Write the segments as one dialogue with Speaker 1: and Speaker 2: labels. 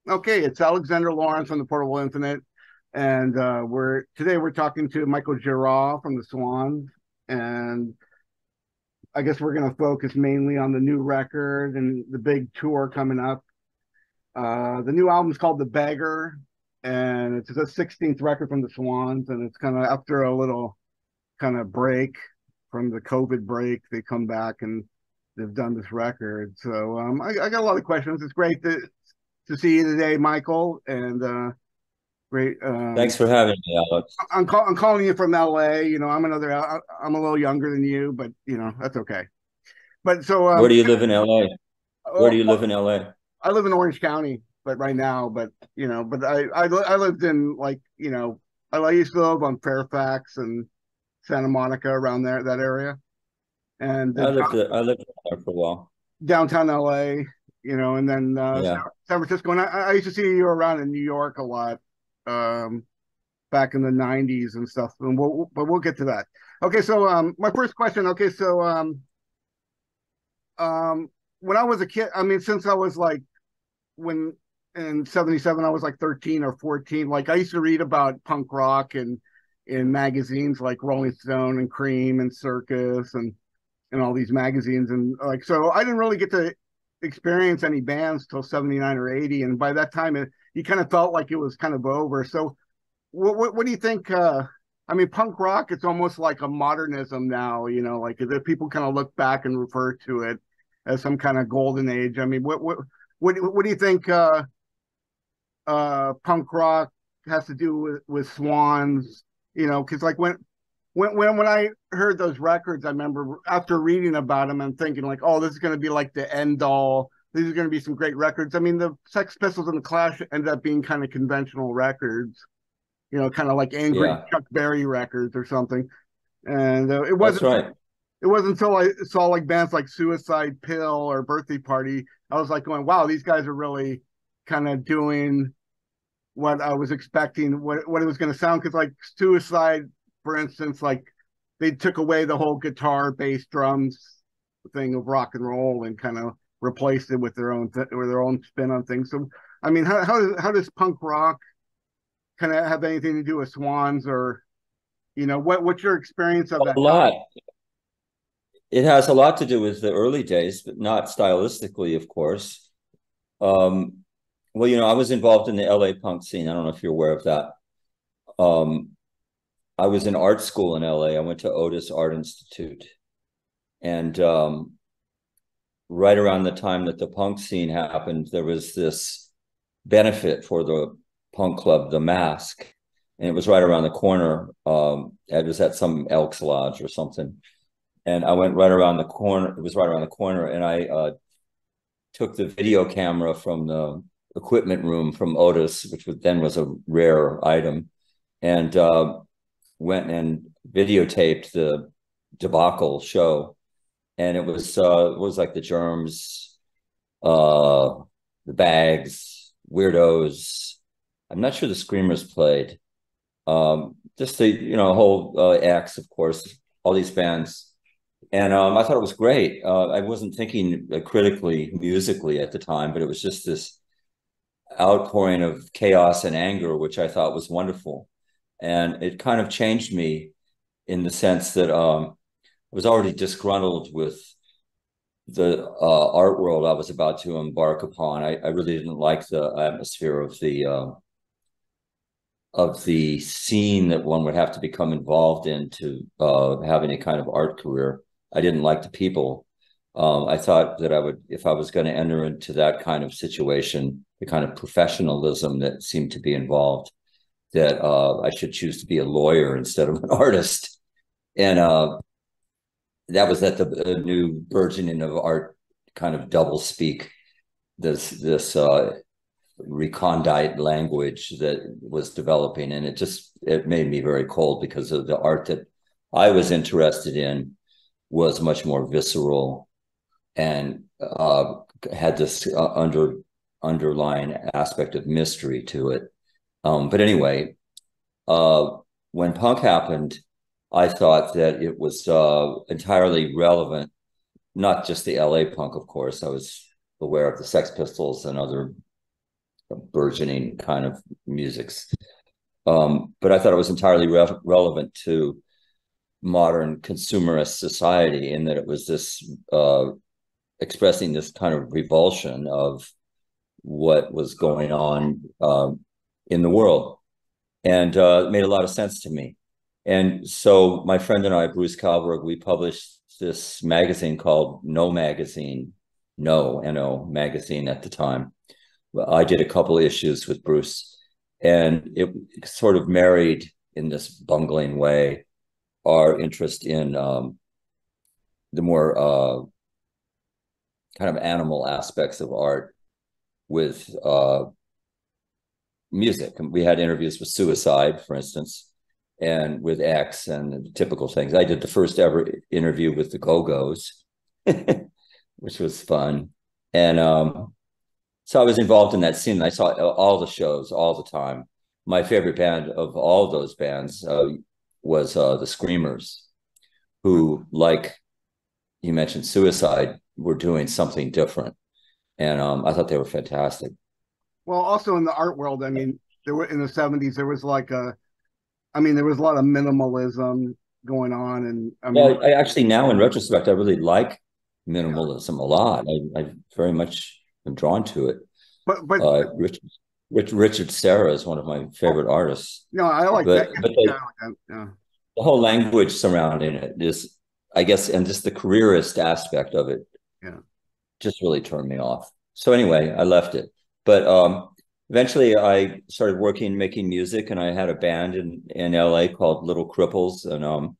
Speaker 1: Okay, it's Alexander Lawrence from the Portable Infinite, and we're talking to Michael Gira from the Swans, and I guess we're going to focus mainly on the new record and the big tour coming up. The new album's called The Beggar, and it's the 16th record from the Swans, and it's kind of after a little kind of break from the COVID break, they come back and they've done this record. So I got a lot of questions. It's great to see you today, Michael, and great.
Speaker 2: Thanks for having me, Alex.
Speaker 1: I'm calling you from LA. I'm a little younger than you, but that's okay. But so
Speaker 2: Where do you live in LA? Where
Speaker 1: oh,
Speaker 2: do you live in LA?
Speaker 1: I live in Orange County, but right now, but I lived in I used to live on Fairfax and Santa Monica around there that area, and
Speaker 2: I lived there for a while.
Speaker 1: downtown LA, and then
Speaker 2: Yeah.
Speaker 1: San Francisco. And I used to see you around in New York a lot. Um, Back in the 90s and stuff. And but we'll get to that. Okay, so my first question, okay, so when I was a kid, I mean, since I was like when in 77 I was like 13 or 14, like I used to read about punk rock and in magazines like Rolling Stone and Cream and Circus and all these magazines, and like so I didn't really get to experience any bands till 79 or 80, and by that time you kind of felt like it was kind of over. So what do you think? I mean, punk rock, it's almost like a modernism now, like the people kind of look back and refer to it as some kind of golden age. I mean, what do you think punk rock has to do with Swans? Because like when I heard those records, I remember after reading about them and thinking like, oh, this is going to be like the end all. These are going to be some great records. I mean, the Sex Pistols and the Clash ended up being kind of conventional records, kind of like angry
Speaker 2: Yeah,
Speaker 1: Chuck Berry records or something. And
Speaker 2: that's right.
Speaker 1: it wasn't until I saw like bands like Suicide Pill or Birthday Party, I was like going, wow, these guys are really kind of doing what I was expecting, what it was going to sound. Because like Suicide, for instance, like they took away the whole guitar, bass, drums thing of rock and roll and kind of replaced it with their own spin on things. So I mean, how does punk rock kind of have anything to do with Swans, or what's your experience of that
Speaker 2: A
Speaker 1: time?
Speaker 2: lot. It has a lot to do with the early days, but not stylistically, of course. Um, well, I was involved in the LA punk scene. I don't know if you're aware of that. Um, I was in art school in LA. I went to Otis Art Institute. And right around the time that the punk scene happened, there was this benefit for the punk club, The Mask, and it was right around the corner. It was at some Elks Lodge or something, and I went right around the corner. It was right around the corner, and I took the video camera from the equipment room from Otis, which then was a rare item, and went and videotaped the debacle show. And it was like the Germs, uh, the Bags, Weirdos. I'm not sure the Screamers played. Just the whole acts, of course, all these bands, and I thought it was great. I wasn't thinking critically musically at the time, but it was just this outpouring of chaos and anger, which I thought was wonderful, and it kind of changed me in the sense that I was already disgruntled with the art world I was about to embark upon. I really didn't like the atmosphere of the scene that one would have to become involved in to have any kind of art career. I didn't like the people. I thought that I would, if I was going to enter into that kind of situation, the kind of professionalism that seemed to be involved, that I should choose to be a lawyer instead of an artist. And that was at the new burgeoning of art kind of double speak, this recondite language that was developing, and it made me very cold because of the art that I was interested in was much more visceral and had this underlying aspect of mystery to it. But anyway, uh, when punk happened, I thought that it was entirely relevant, not just the LA punk, of course. I was aware of the Sex Pistols and other burgeoning kind of musics. But I thought it was entirely relevant to modern consumerist society in that it was this expressing this kind of revulsion of what was going on in the world. And it made a lot of sense to me. And so my friend and I, Bruce Kalberg, we published this magazine called No Magazine, No, N-O magazine at the time. I did a couple of issues with Bruce, and it sort of married in this bungling way our interest in the more kind of animal aspects of art with music. And we had interviews with Suicide, for instance, and with X and the typical things. I did the first ever interview with the Go-Go's, which was fun. And so I was involved in that scene. I saw all the shows all the time. My favorite band of all those bands was the Screamers, who, like you mentioned, Suicide, were doing something different. And I thought they were fantastic.
Speaker 1: Well, also in the art world, I mean, there were in the 70s, there was like there was a lot of minimalism going on. And I mean,
Speaker 2: well, I actually now in retrospect, I really like minimalism a lot. I very much am drawn to it.
Speaker 1: But
Speaker 2: Richard Serra is one of my favorite artists.
Speaker 1: No, I like
Speaker 2: but,
Speaker 1: that.
Speaker 2: But the whole language surrounding it is, I guess, and just the careerist aspect of it, just really turned me off. So anyway, I left it. But eventually I started making music, and I had a band in LA called Little Cripples. And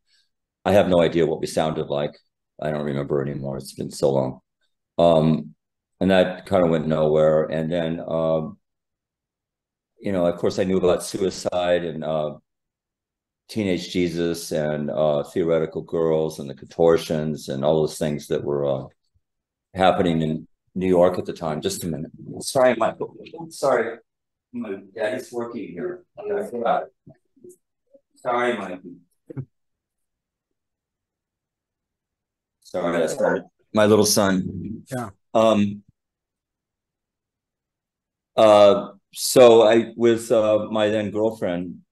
Speaker 2: I have no idea what we sounded like. I don't remember anymore. It's been so long. And that kind of went nowhere. And then, of course, I knew about Suicide and Teenage Jesus and Theoretical Girls and the Contortions and all those things that were happening in New York at the time. Just a minute. Sorry, Michael. Sorry. My daddy's working here. I forgot. Sorry, Michael. Sorry, that's my little son.
Speaker 1: Yeah.
Speaker 2: So I, with my then girlfriend,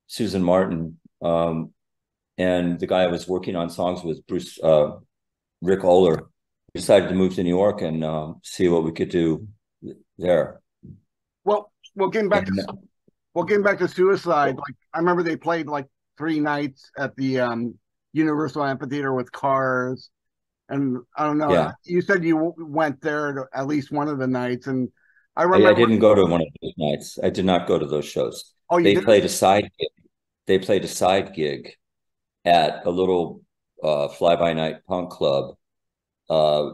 Speaker 2: Susan Martin, and the guy I was working on songs with, Bruce, Rick Oler, decided to move to New York and see what we could do there.
Speaker 1: Well, getting back to Suicide, like I remember they played like 3 nights at the Universal Amphitheater with Cars, and I don't know.
Speaker 2: Yeah.
Speaker 1: You said you went there to at least one of the nights, and I
Speaker 2: remember I didn't go to one of those nights. I did not go to those shows.
Speaker 1: Oh,
Speaker 2: they played a side gig. They played a side gig at a little fly-by-night punk club,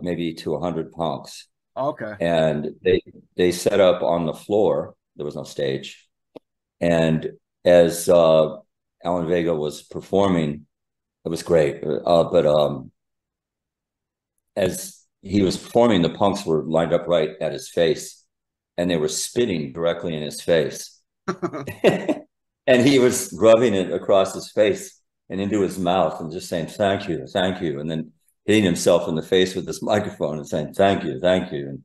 Speaker 2: maybe to 100 punks.
Speaker 1: Okay.
Speaker 2: And they set up on the floor. There was no stage. And as Alan Vega was performing, it was great. But as he was performing, the punks were lined up right at his face, and they were spitting directly in his face. And he was rubbing it across his face and into his mouth and just saying, thank you, and then hitting himself in the face with this microphone and saying, thank you. And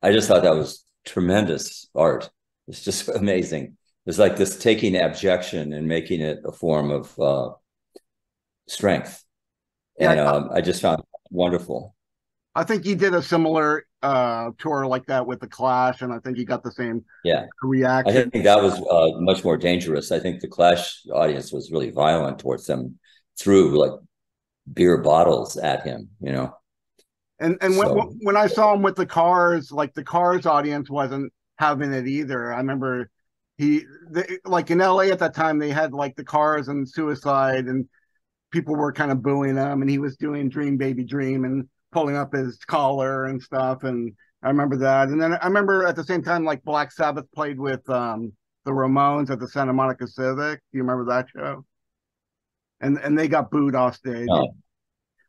Speaker 2: I just thought that was tremendous art. It's just amazing. It's like this taking abjection and making it a form of strength. And I just found it wonderful.
Speaker 1: I think he did a similar tour like that with the Clash, and I think he got the same reaction.
Speaker 2: I think that was much more dangerous. I think the Clash audience was really violent towards them, threw like beer bottles at him,
Speaker 1: And so, when I saw him with the Cars, like the Cars audience wasn't having it either. I remember like in LA at that time, they had like the Cars and Suicide, and people were kind of booing him, and he was doing Dream Baby Dream and pulling up his collar and stuff. And I remember that. And then I remember at the same time, like Black Sabbath played with the Ramones at the Santa Monica Civic. Do you remember that show? And they got booed off stage.
Speaker 2: No.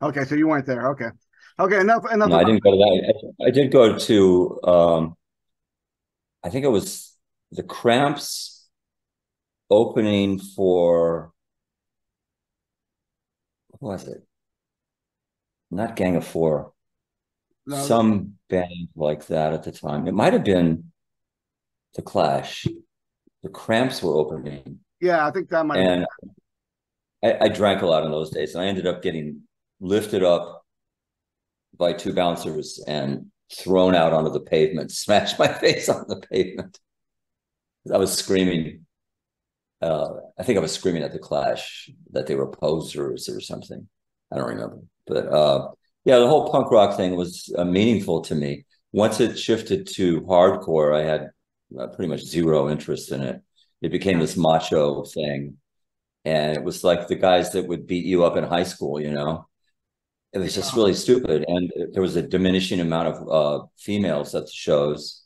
Speaker 1: Okay, so you weren't there. Okay, enough.
Speaker 2: No, I didn't go to that. I did go to I think it was the Cramps opening for, what was it? Not Gang of Four.
Speaker 1: No,
Speaker 2: some band like that at the time. It might have been The Clash. The Cramps were opening,
Speaker 1: yeah, I think that might have been.
Speaker 2: and I drank a lot in those days, and I ended up getting lifted up by two bouncers and thrown out onto the pavement, smashed my face on the pavement. I was screaming. I think I was screaming at The Clash that they were posers or something. I don't remember, but yeah, the whole punk rock thing was meaningful to me. Once it shifted to hardcore, I had pretty much zero interest in it. It became this macho thing, and it was like the guys that would beat you up in high school. It was just
Speaker 1: Yeah.
Speaker 2: really stupid, and there was a diminishing amount of females at the shows,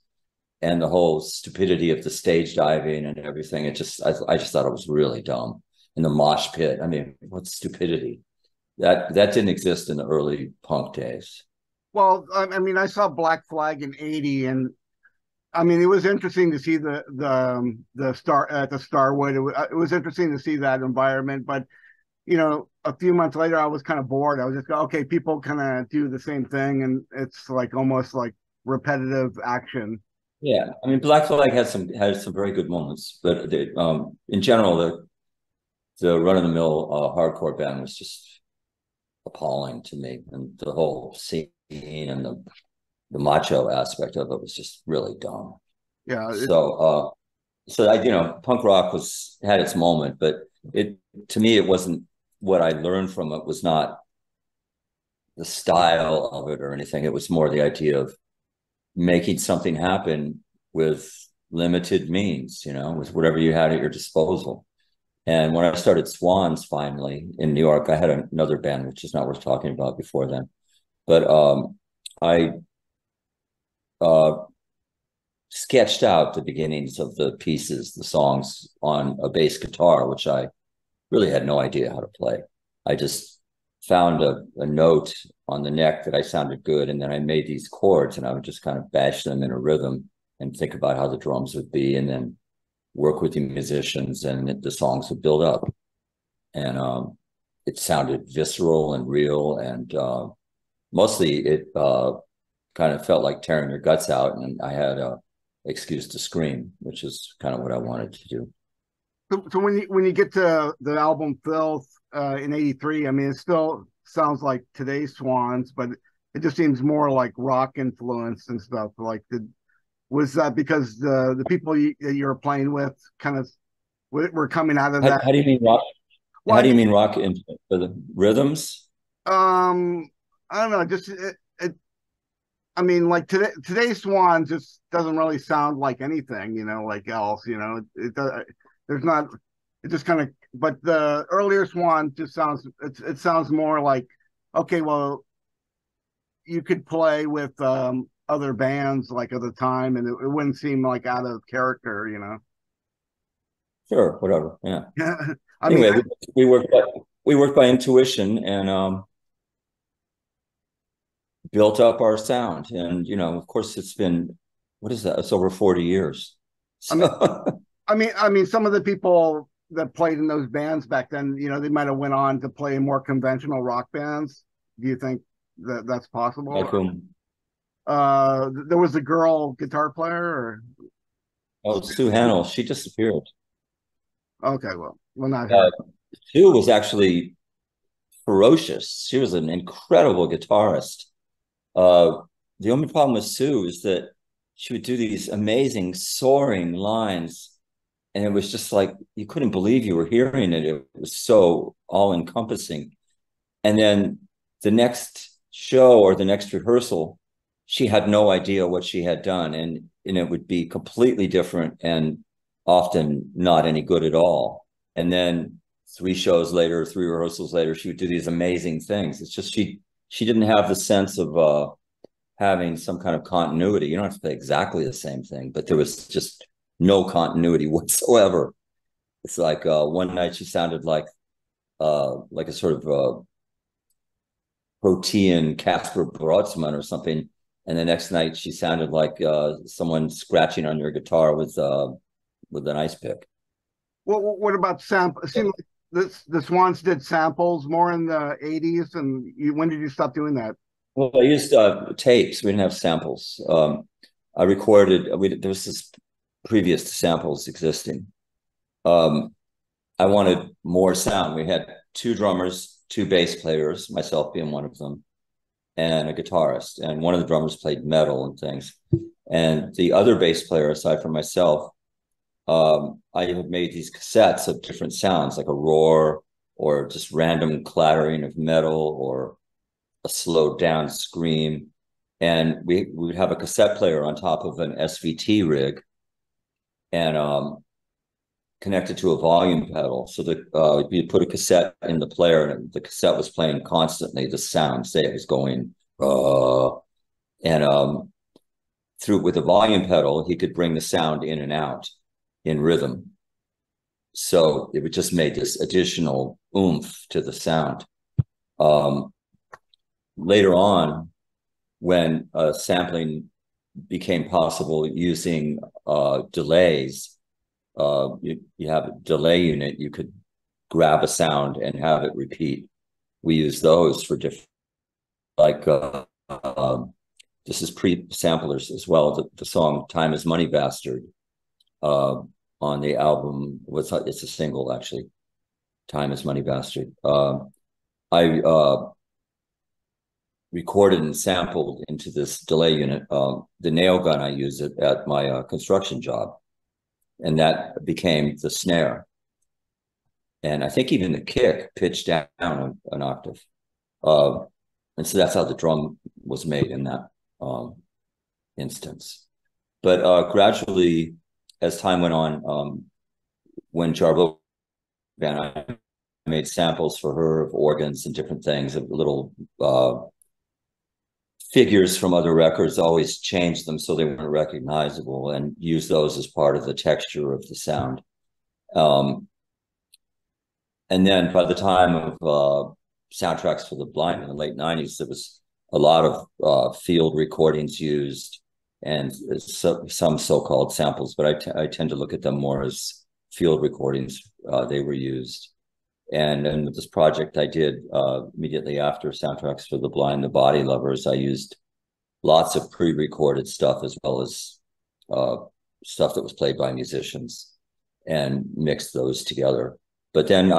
Speaker 2: and the whole stupidity of the stage diving and everything. I just thought it was really dumb. In the mosh pit, I mean, what stupidity! That didn't exist in the early punk days.
Speaker 1: Well, I mean, I saw Black Flag in '80, and I mean, it was interesting to see the star at the Starwood. It was interesting to see that environment, but a few months later, I was kind of bored. I was just okay. People kind of do the same thing, and it's like almost like repetitive action.
Speaker 2: Yeah, I mean, Black Flag had some very good moments, but in general, the run of the mill hardcore band was just appalling to me, and the whole scene and the macho aspect of it was just really dumb.
Speaker 1: Yeah,
Speaker 2: So punk rock had its moment, but it to me it wasn't what I learned from it was not the style of it or anything. It was more the idea of making something happen with limited means, with whatever you had at your disposal. And when I started Swans finally in New York, I had another band, which is not worth talking about before then. But I uh, sketched out the beginnings of the pieces, the songs on a bass guitar, which I really had no idea how to play. I just found a note on the neck that I sounded good, and then I made these chords, and I would just kind of bash them in a rhythm and think about how the drums would be, and then work with the musicians, and the songs would build up. And it sounded visceral and real, and mostly it kind of felt like tearing your guts out, and I had a excuse to scream, which is kind of what I wanted to do.
Speaker 1: so when you get to the album Filth in '83, I mean, it still sounds like today's Swans, but it just seems more like rock influence and stuff. Like, was that because the people that you were playing with kind of were coming out of that?
Speaker 2: How do you mean rock?
Speaker 1: Well,
Speaker 2: How
Speaker 1: I
Speaker 2: do you
Speaker 1: mean,
Speaker 2: mean rock in for the rhythms?
Speaker 1: I don't know, just I mean, like today's Swans just doesn't really sound like anything, like else. It does. There's not. It just kind of. But the earlier Swans just it sounds more like, okay, well, you could play with other bands like at the time, and it wouldn't seem like out of character.
Speaker 2: Sure, whatever. Yeah.
Speaker 1: Yeah. I mean,
Speaker 2: Anyway, we worked by intuition and built up our sound. And of course, it's been what is that? It's over 40 years.
Speaker 1: I mean,
Speaker 2: So
Speaker 1: some of the people that played in those bands back then, they might have went on to play in more conventional rock bands. Do you think that that's
Speaker 2: like
Speaker 1: possible?
Speaker 2: whom?
Speaker 1: There was a girl guitar player, or
Speaker 2: Oh, Sue Hannell, she disappeared.
Speaker 1: okay, well, not her.
Speaker 2: Uh, Sue was actually ferocious. She was an incredible guitarist. Uh, the only problem with Sue is that she would do these amazing soaring lines, and it was just like you couldn't believe you were hearing it. It was so all encompassing. And then the next show or the next rehearsal, she had no idea what she had done, and it would be completely different and often not any good at all. And then three rehearsals later, she would do these amazing things. It's just she didn't have the sense of having some kind of continuity. You don't have to play exactly the same thing, but there was just no continuity whatsoever. It's like one night she sounded like a sort of protean Casper Brodsman or something, and the next night she sounded like someone scratching on your guitar with an ice pick.
Speaker 1: What about sample? It seemed like the Swans did samples more in the '80s, and when did you stop doing that?
Speaker 2: Well, I used tapes. We didn't have samples. I recorded. There was this previous to samples existing. Um, I wanted more sound. We had two drummers, two bass players, myself being one of them, and a guitarist. And one of the drummers played metal and things. And the other bass player, aside from myself, I had made these cassettes of different sounds, like a roar or just random clattering of metal or a slowed down scream. And we would have a cassette player on top of an SVT rig and connected to a volume pedal. So that you put a cassette in the player and the cassette was playing constantly the sound, say it was going, and through with a volume pedal, he could bring the sound in and out in rhythm. So it just made this additional oomph to the sound. Later on, when sampling became possible using delays, you have a delay unit, you could grab a sound and have it repeat. We use those for different, like this is pre-samplers as well. The song "Time Is Money Bastard" on the album. It's a single actually. "Time Is Money Bastard." I recorded and sampled into this delay unit the nail gun I use at my construction job, and that became the snare. And I think even the kick pitched down an octave. And so that's how the drum was made in that instance. But gradually, as time went on, when Jarbo and I made samples for her of organs and different things, of little figures from other records, always changed them so they weren't recognizable and used those as part of the texture of the sound. And then by the time of Soundtracks for the Blind in the late 90s, there was a lot of field recordings used and some so-called samples, but I tend to look at them more as field recordings. They were used. And with this project I did immediately after Soundtracks for the Blind, The Body Lovers, I used lots of pre-recorded stuff as well as stuff that was played by musicians and mixed those together. But then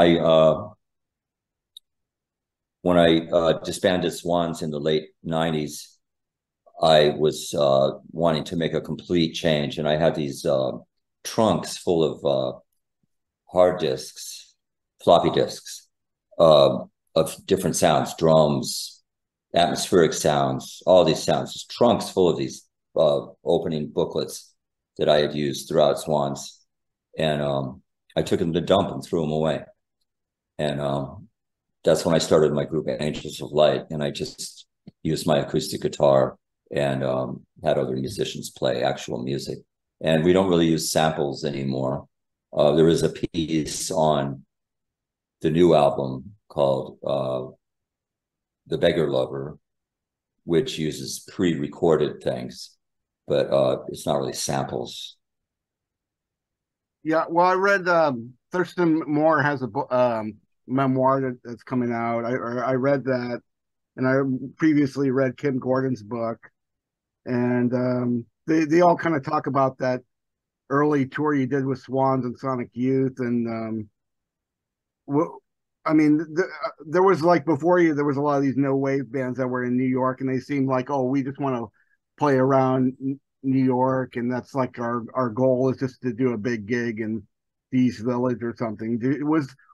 Speaker 2: when I disbanded Swans in the late 90s, I was wanting to make a complete change. And I had these trunks full of hard disks, floppy disks of different sounds, drums, atmospheric sounds, all these sounds, just trunks full of these opening booklets that I had used throughout Swans. And I took them to dump and threw them away. And that's when I started my group Angels of Light. And I just used my acoustic guitar and had other musicians play actual music. And we don't really use samples anymore. There is a piece on the new album called The Beggar Lover, which uses pre-recorded things, but it's not really samples.
Speaker 1: Yeah, well, I read Thurston Moore has a memoir that's coming out. I read that, and I previously read Kim Gordon's book, and they all kind of talk about that early tour you did with Swans and Sonic Youth, and I mean, there was like before you, there was a lot of these no wave bands that were in New York, and they seemed like, oh, we just want to play around New York, and that's like our goal is just to do a big gig in the East Village or something.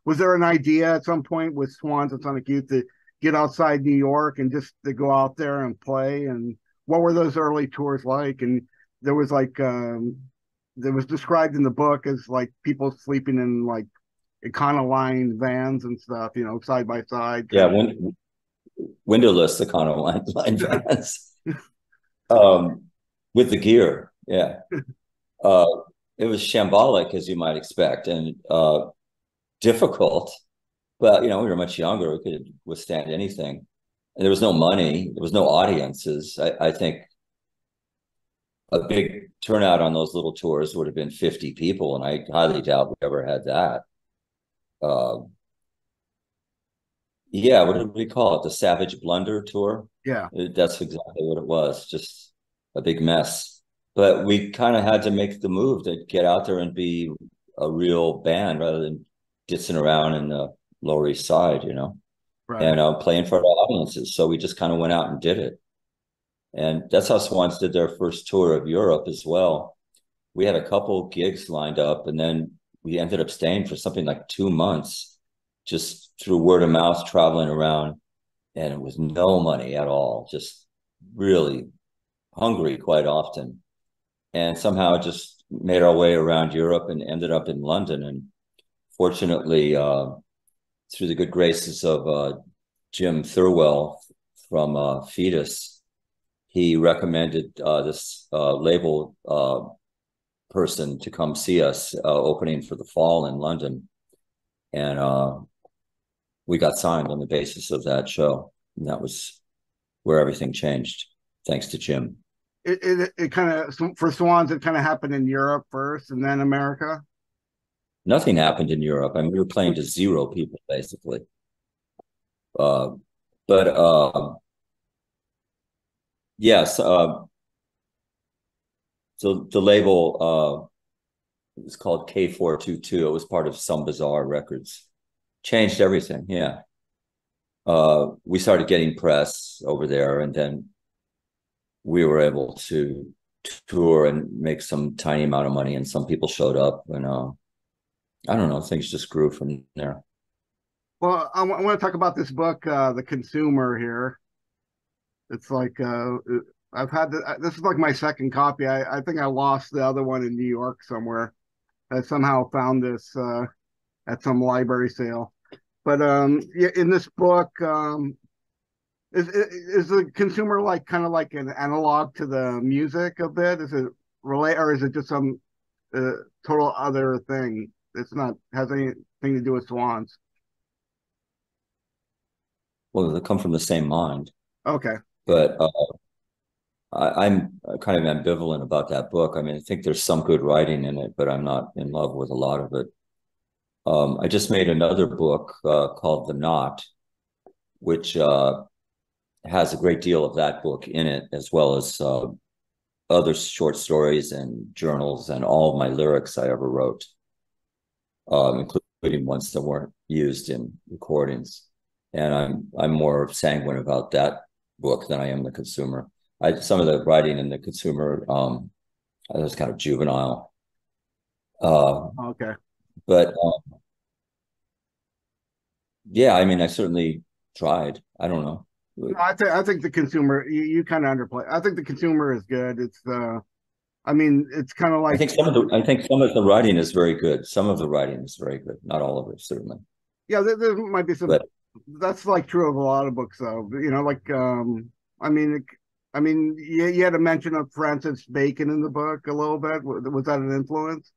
Speaker 1: Was there an idea at some point with Swans and Sonic Youth to get outside New York and just to go out there and play? And what were those early tours like? And there was like there was described in the book as like people sleeping in like Econoline vans and stuff, you know, side by side.
Speaker 2: Yeah, windowless Econoline vans. With the gear, yeah. It was shambolic, as you might expect, and difficult. But, you know, we were much younger. We could withstand anything. And there was no money. There was no audiences. I think a big turnout on those little tours would have been 50 people, and I highly doubt we ever had that. Yeah, what did we call it? The Savage Blunder Tour?
Speaker 1: Yeah,
Speaker 2: That's exactly what it was, just a big mess. But we kind of had to make the move to get out there and be a real band rather than dissing around in the Lower East Side,
Speaker 1: right.
Speaker 2: and play in front of audiences. So we just kind of went out and did it. And that's how Swans did their first tour of Europe as well. We had a couple gigs lined up, and then we ended up staying for something like 2 months, just through word of mouth, traveling around, and it was no money at all, just really hungry quite often. And somehow just made our way around Europe and ended up in London. And fortunately, through the good graces of Jim Thirlwell from Fetus, he recommended this label person to come see us opening for the fall in London. And we got signed on the basis of that show. And that was where everything changed, thanks to Jim.
Speaker 1: It kind of, for Swans, it kind of happened in Europe first and then America.
Speaker 2: Nothing happened in Europe. I mean, we were playing to zero people, basically. Uh, but yes, so the label it was called K422. It was part of Some Bizarre Records. Changed everything. Yeah. We started getting press over there, and then we were able to tour and make some tiny amount of money, and some people showed up, and I don't know, things just grew from there.
Speaker 1: Well, I want to talk about this book, The Consumer here. It's like I've had this is like my second copy. I think I lost the other one in New York somewhere. I somehow found this at some library sale. But yeah, in this book, is the consumer like kind of like an analog to the music a bit? Is it relate, or is it just some total other thing? It's not has anything to do with Swans.
Speaker 2: Well, they come from the same mind,
Speaker 1: Okay.
Speaker 2: but I'm kind of ambivalent about that book. I mean, I think there's some good writing in it, but I'm not in love with a lot of it. I just made another book called The Knot, which has a great deal of that book in it, as well as other short stories and journals and all of my lyrics I ever wrote, including ones that weren't used in recordings. And I'm more sanguine about that book than I am the consumer. Some of the writing in the consumer was kind of juvenile.
Speaker 1: Okay.
Speaker 2: But yeah, I mean, I certainly tried. I don't know.
Speaker 1: I think the consumer you kind of underplay. I think the consumer is good. It's I mean it's kind of
Speaker 2: I
Speaker 1: like
Speaker 2: think some of the writing is very good. Some of the writing is very good. Not all of it, certainly.
Speaker 1: yeah there might be some
Speaker 2: But
Speaker 1: that's like true of a lot of books though. You know like I mean you had a mention of Francis Bacon in the book a little bit. Was that an influence?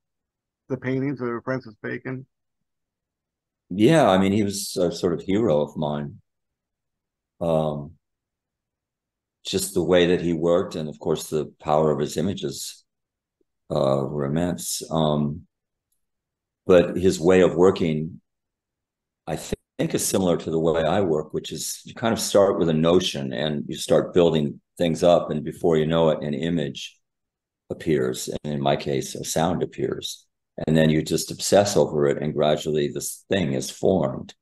Speaker 1: The paintings of Francis Bacon.
Speaker 2: yeah, I mean, he was a sort of hero of mine. Um, just the way that he worked, and of course, the power of his images were immense. But his way of working, I think, is similar to the way I work, which is you kind of start with a notion and you start building things up, and before you know it, an image appears, and in my case, a sound appears, and then you just obsess over it, and gradually this thing is formed.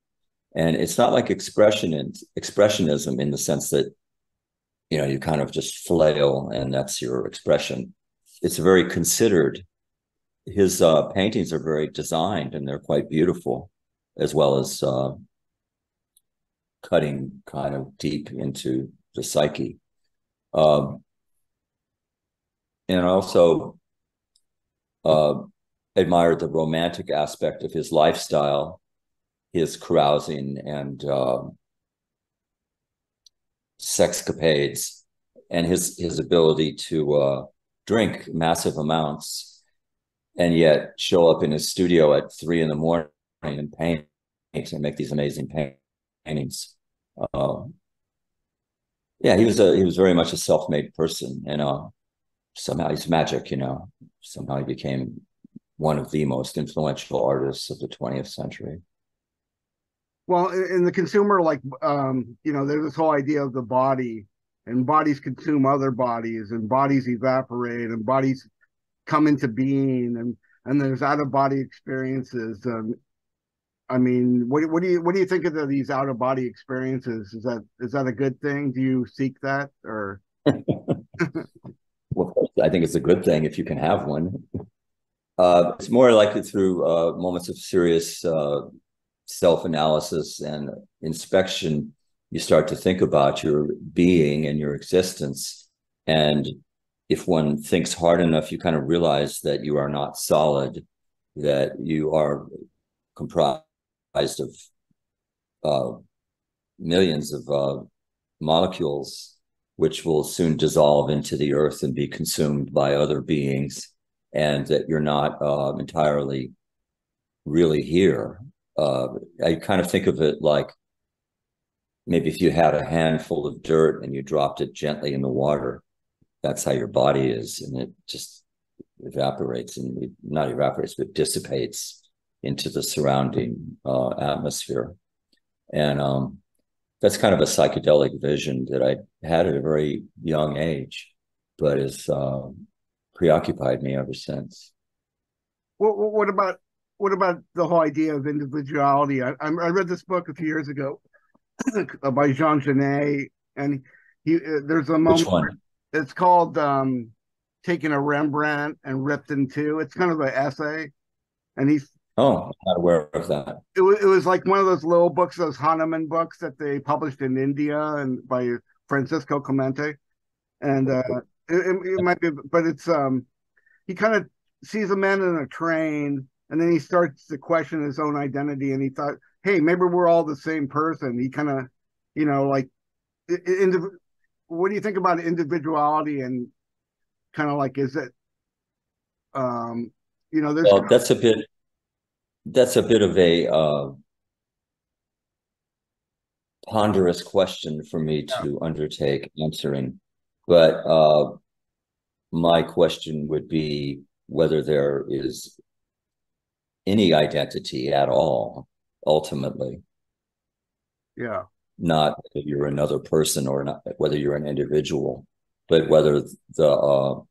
Speaker 2: And it's not like expressionism in the sense that you kind of just flail and that's your expression. It's very considered. His paintings are very designed and they're quite beautiful, as well as cutting kind of deep into the psyche. Um, and also admired the romantic aspect of his lifestyle, his carousing and sexcapades, and his ability to drink massive amounts and yet show up in his studio at 3 a.m. and paint and make these amazing paintings. Yeah, he was very much a self-made person, and somehow he's magic. Somehow he became one of the most influential artists of the 20th century.
Speaker 1: Well, in the consumer, like, there's this whole idea of the body, and bodies consume other bodies, and bodies evaporate, and bodies come into being, and there's out of body experiences. I mean, what do you think of these out of body experiences? Is that a good thing? Do you seek that, or?
Speaker 2: Well, I think it's a good thing if you can have one. It's more likely through moments of serious self-analysis and inspection, you start to think about your being and your existence. And if one thinks hard enough, you kind of realize that you are not solid, that you are comprised of millions of molecules, which will soon dissolve into the earth and be consumed by other beings, and that you're not entirely really here. I kind of think of it like maybe if you had a handful of dirt and you dropped it gently in the water, that's how your body is, and it just evaporates, and not evaporates, but dissipates into the surrounding atmosphere. And that's kind of a psychedelic vision that I had at a very young age, but has preoccupied me ever since.
Speaker 1: What about the whole idea of individuality? I read this book a few years ago by Jean Genet, and there's a
Speaker 2: Which
Speaker 1: moment.
Speaker 2: one?
Speaker 1: It's called "Taking a Rembrandt and Ripped in Two." It's kind of an essay, and
Speaker 2: Oh, I'm not aware of that.
Speaker 1: it was like one of those little books, those Hahnemann books that they published in India and by Francisco Clemente, and it might be, but it's he kind of sees a man in a train, and then he starts to question his own identity, and he thought, hey, maybe we're all the same person. He kind of, like, what do you think about individuality, and kind of like, is it, there's
Speaker 2: Well, that's a bit of a ponderous question for me
Speaker 1: yeah.
Speaker 2: to undertake answering, but my question would be whether there is any identity at all, ultimately.
Speaker 1: Yeah.
Speaker 2: Not whether you're another person or not, whether you're an individual, but whether the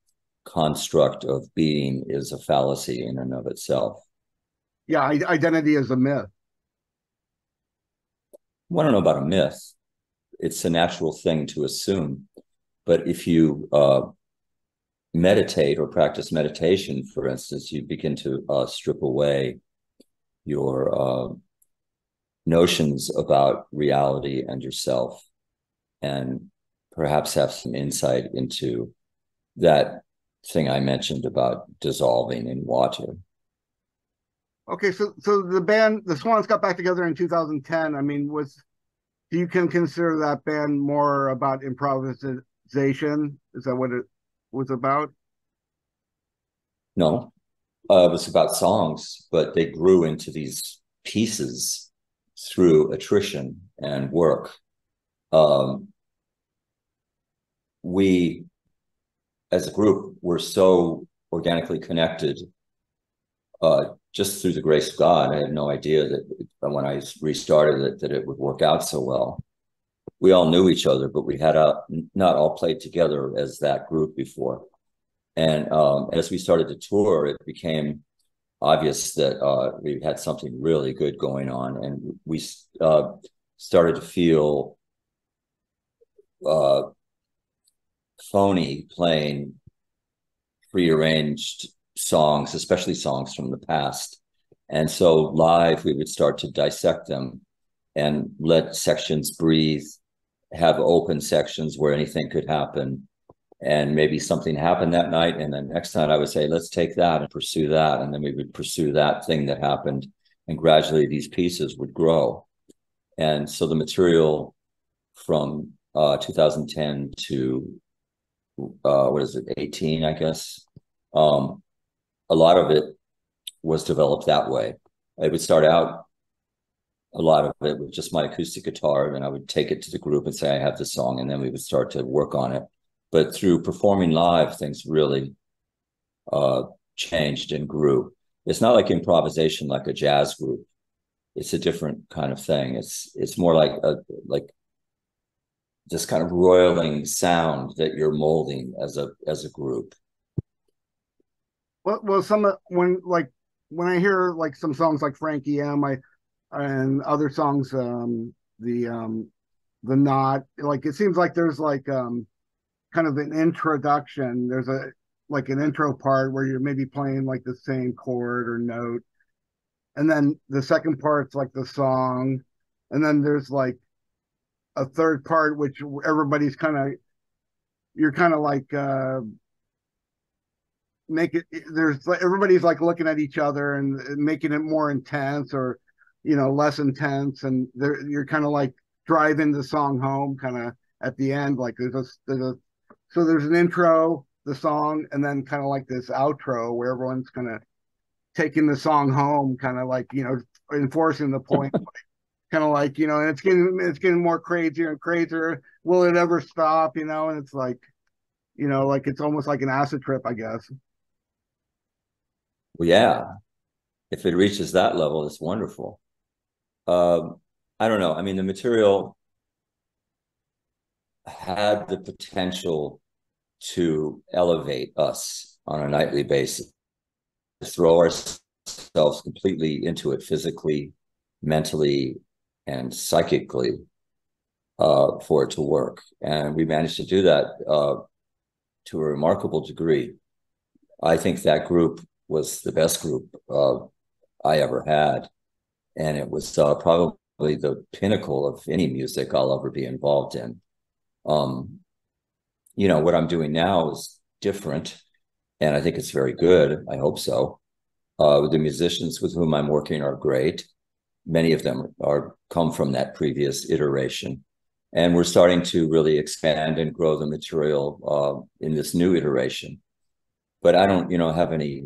Speaker 2: construct of being is a fallacy in and of itself.
Speaker 1: Yeah, identity is a myth.
Speaker 2: I don't know about a myth. It's a natural thing to assume. But if you meditate or practice meditation, for instance, you begin to strip away your notions about reality and yourself, and perhaps have some insight into that thing I mentioned about dissolving in water.
Speaker 1: Okay, so the band, the Swans, got back together in 2010. I mean, you can consider that band more about improvisation? Is that what it was about?
Speaker 2: No, it was about songs, but they grew into these pieces through attrition and work. Um, we, as a group, were so organically connected just through the grace of God. I had no idea that when I restarted it, that it would work out so well. We all knew each other, but we had not all played together as that group before. And as we started to tour, it became obvious that we had something really good going on, and we started to feel phony playing prearranged songs, especially songs from the past. And so live, we would start to dissect them and let sections breathe, have open sections where anything could happen. And maybe something happened that night, and then next night I would say, let's take that and pursue that. And then we would pursue that thing that happened. And gradually these pieces would grow. And so the material from 2010 to, 18, I guess. A lot of it was developed that way. I would start out, a lot of it with just my acoustic guitar, and I would take it to the group and say, I have this song, and then we would start to work on it. But through performing live, things really changed and grew. It's not like improvisation, like a jazz group. it's a different kind of thing. It's more like this kind of roiling sound that you're molding as a group.
Speaker 1: Well, when I hear like some songs like Frankie M, and other songs, the Knot, like it seems like there's like kind of an introduction. There's an intro part where you're maybe playing like the same chord or note, and then the second part's like the song, and then there's like a third part which everybody's kind of you're kind of like make it there's like everybody's like looking at each other and making it more intense or less intense, and you're kind of like driving the song home kind of at the end. Like so there's an intro, the song, and then kind of like this outro where everyone's kind of taking the song home, kind of like enforcing the point. Kind of like and it's getting more crazier and crazier. Will it ever stop? And it's like like it's almost like an acid trip, I guess.
Speaker 2: Well, yeah, if it reaches that level, it's wonderful. I don't know. I mean, the material had the potential to elevate us on a nightly basis, throw ourselves completely into it physically, mentally, and psychically for it to work. And we managed to do that to a remarkable degree. I think that group was the best group I ever had. And it was probably the pinnacle of any music I'll ever be involved in. What I'm doing now is different, and I think it's very good. I hope so. The musicians with whom I'm working are great. Many of them come from that previous iteration. And we're starting to really expand and grow the material in this new iteration. But I don't, have any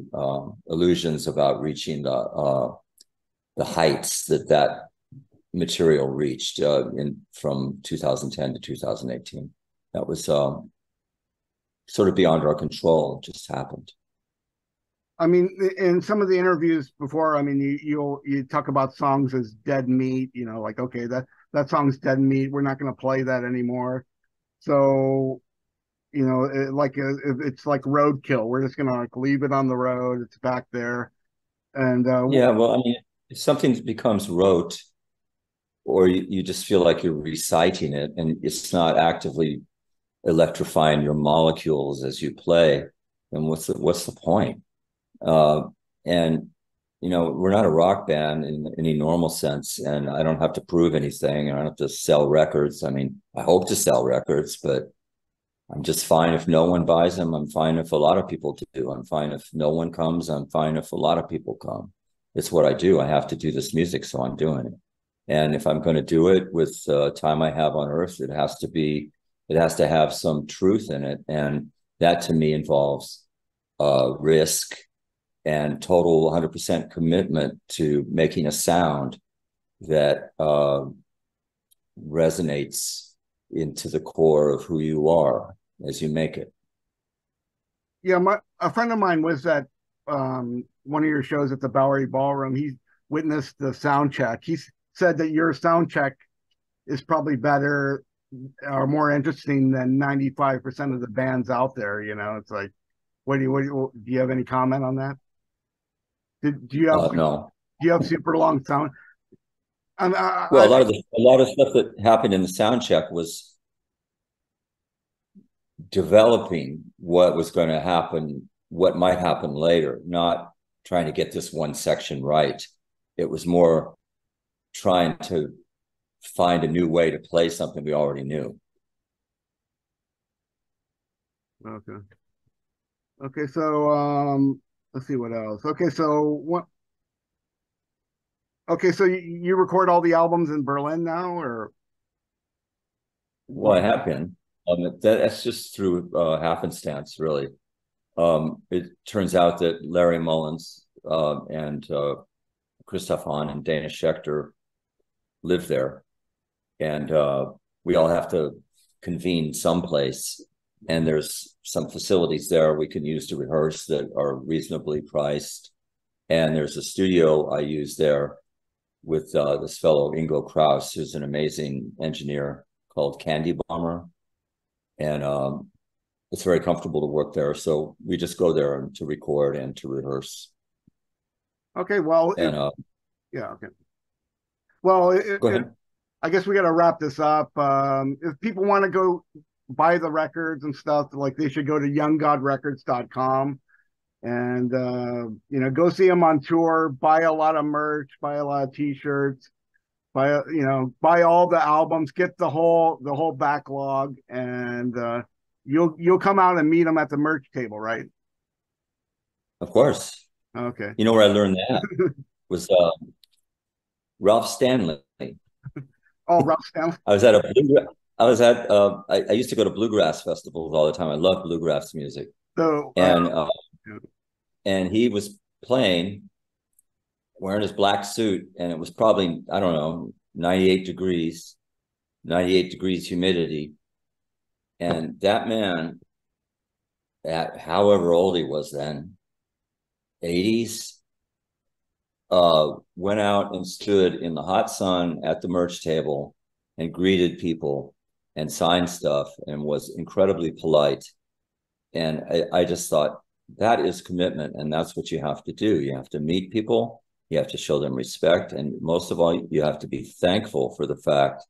Speaker 2: illusions about reaching the heights that material reached from 2010 to 2018. That was sort of beyond our control. It just happened.
Speaker 1: I mean, in some of the interviews before, I mean, you talk about songs as dead meat. Like, okay, that song's dead meat. We're not going to play that anymore. So, it's like roadkill. We're just going to like leave it on the road. It's back there. And
Speaker 2: yeah, well, I mean, if something becomes rote, or you just feel like you're reciting it, and it's not actively electrifying your molecules as you play, then what's the point? And we're not a rock band in any normal sense, and I don't have to prove anything. I don't have to sell records. I mean, I hope to sell records, but I'm just fine if no one buys them. I'm fine if a lot of people do. I'm fine if no one comes. I'm fine if a lot of people come. It's what I do. I have to do this music, so I'm doing it. And if I'm going to do it with time I have on Earth, it has to have some truth in it, and that to me involves risk and total 100% commitment to making a sound that resonates into the core of who you are as you make it.
Speaker 1: Yeah, a friend of mine was at one of your shows at the Bowery Ballroom. He witnessed the Soundcheck. He said that your Soundcheck is probably better or more interesting than 95% of the bands out there. It's like, do you have any comment on that? Do you have
Speaker 2: no?
Speaker 1: Do you have super long sound?
Speaker 2: Well, a lot of stuff that happened in the Soundcheck was developing what was going to happen, what might happen later, not trying to get this one section right. It was more trying to find a new way to play something we already knew.
Speaker 1: Okay, so let's see what else. Okay, so you record all the albums in Berlin now, or?
Speaker 2: Well, I have been. That's just through happenstance, really. It turns out that Larry Mullins and Christoph Hahn and Dana Schechter live there, and we all have to convene someplace. And there's some facilities there we can use to rehearse that are reasonably priced. And there's a studio I use there with this fellow Ingo Kraus, who's an amazing engineer, called Candy Bomber, and it's very comfortable to work there. So we just go there to record and to rehearse.
Speaker 1: Okay, well,
Speaker 2: and
Speaker 1: yeah, okay. Well,
Speaker 2: go ahead.
Speaker 1: I guess we got to wrap this up. If people want to go buy the records and stuff, like they should go to younggodrecords.com and you know, go see them on tour, buy a lot of merch, buy a lot of t-shirts, buy buy all the albums, get the whole backlog, and you'll come out and meet them at the merch table, right?
Speaker 2: Of course.
Speaker 1: Okay.
Speaker 2: You know where I learned that was Ralph Stanley.
Speaker 1: Oh, Ralph Stanley.
Speaker 2: I was at I used to go to bluegrass festivals all the time. I love bluegrass music.
Speaker 1: So
Speaker 2: and he was playing wearing his black suit, and it was probably, I don't know, 98 degrees humidity. And that man, at however old he was then, 80s, went out and stood in the hot sun at the merch table and greeted people and signed stuff and was incredibly polite. And I just thought, that is commitment, and that's what you have to do. You have to meet people, you have to show them respect, and most of all, you have to be thankful for the fact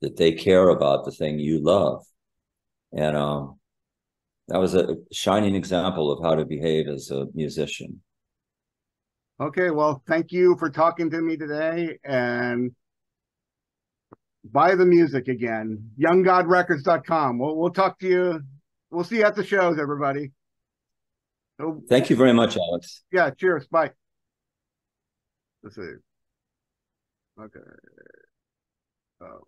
Speaker 2: that they care about the thing you love. And that was a shining example of how to behave as a musician.
Speaker 1: Okay, well, thank you for talking to me today, and buy the music again. Younggodrecords.com. We'll talk to you. We'll see you at the shows, everybody.
Speaker 2: Thank you very much, Alex.
Speaker 1: Yeah, cheers. Bye. Let's see. Okay. Oh.